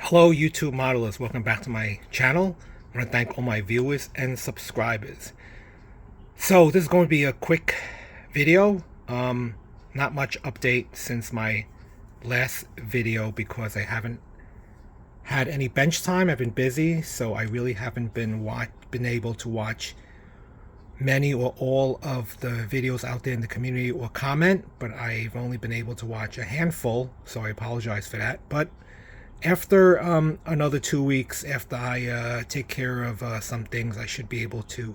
Hello YouTube modelers, welcome back to my channel. I want to thank all my viewers and subscribers. So this is going to be a quick video. Not much update since my last video because I haven't had any bench time. I've been busy, so I really haven't been able to watch many or all of the videos out there in the community or comment, but I've only been able to watch a handful, so I apologize for that. But after another 2 weeks, after I take care of some things, I should be able to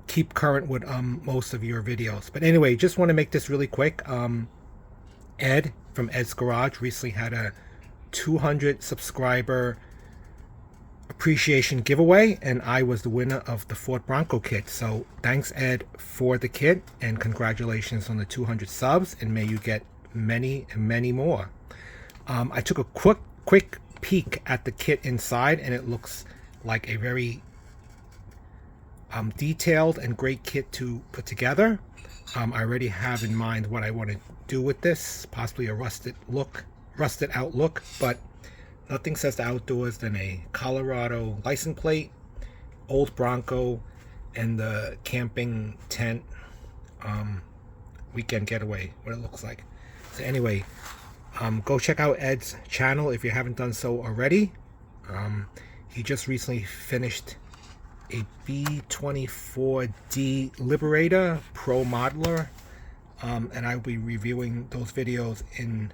keep current with most of your videos. But anyway, just want to make this really quick. Ed from Ed's Garage recently had a 200 subscriber appreciation giveaway, and I was the winner of the Ford Bronco kit. So thanks, Ed, for the kit, and congratulations on the 200 subs, and may you get many and many more. I took a quick peek at the kit inside, and it looks like a very detailed and great kit to put together. I already have in mind what I want to do with this, possibly a rusted out look, but nothing says the outdoors than a Colorado license plate, old Bronco, and the camping tent weekend getaway, what it looks like. So anyway, go check out Ed's channel if you haven't done so already. He just recently finished a B24D Liberator Pro Modeler, and I'll be reviewing those videos in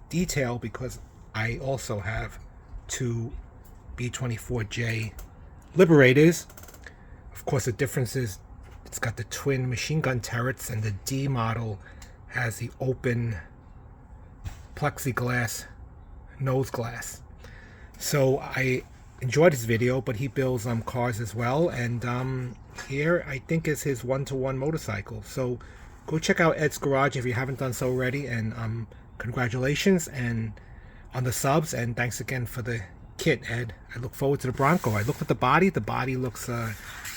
detail because I also have two B24J Liberators. Of course, the difference is it's got the twin machine gun turrets, and the D model has the open plexiglass nose glass. So I enjoyed his video, but he builds cars as well, and here I think is his one-to-one motorcycle. So go check out Ed's Garage if you haven't done so already, and congratulations and on the subs, and thanks again for the kit, Ed. I look forward to the Bronco. I looked at the body. The body looks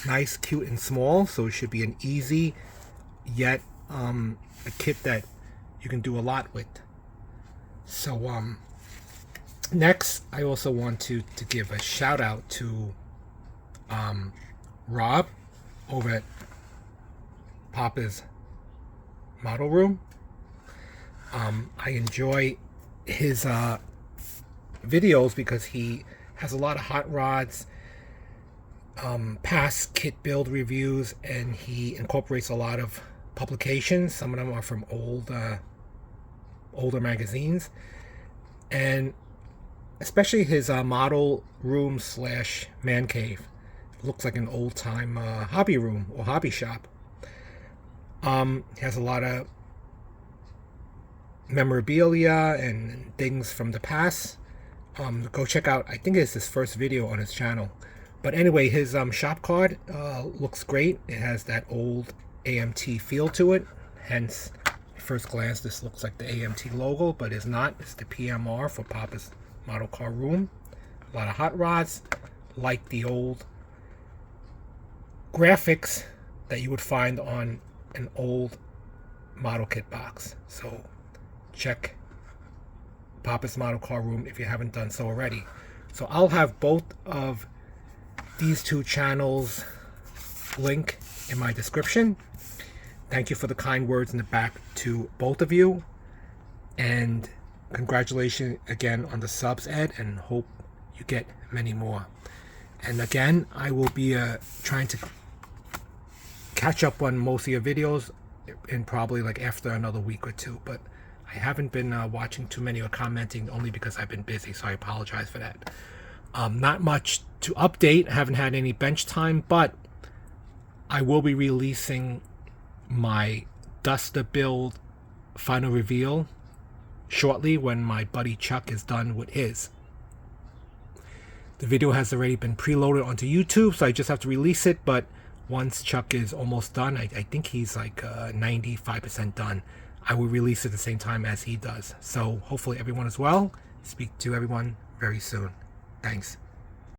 nice, cute, and small, so it should be an easy yet a kit that you can do a lot with. So next, I also want to give a shout out to Rob over at Papa's Model Room. I enjoy his videos because he has a lot of hot rods, past kit build reviews, and he incorporates a lot of publications. Some of them are from older magazines, and especially his model room slash man cave. It looks like an old time hobby room or hobby shop. He has a lot of memorabilia and things from the past. Go check out, I think it's his first video on his channel. But anyway, his shop card looks great. It has that old AMT feel to it, hence at first glance this looks like the AMT logo, but it's not. It's the PMR for Papa's Model Car Room. A lot of hot rods, like the old graphics that you would find on an old model kit box. So check Papa's Model Car Room if you haven't done so already. So I'll have both of these two channels link in my description. Thank you for the kind words in the back to both of you, and congratulations again on the subs, Ed, and hope you get many more. And again, I will be trying to catch up on most of your videos in probably like after another week or two, but I haven't been watching too many or commenting, only because I've been busy, so I apologize for that. Not much to update. I haven't had any bench time, but I will be releasing my Duster build final reveal shortly when my buddy Chuck is done with his. The video has already been preloaded onto YouTube, so I just have to release it, but once Chuck is almost done, I think he's like 95% done, I will release it at the same time as he does. So hopefully everyone is well. Speak to everyone very soon. Thanks.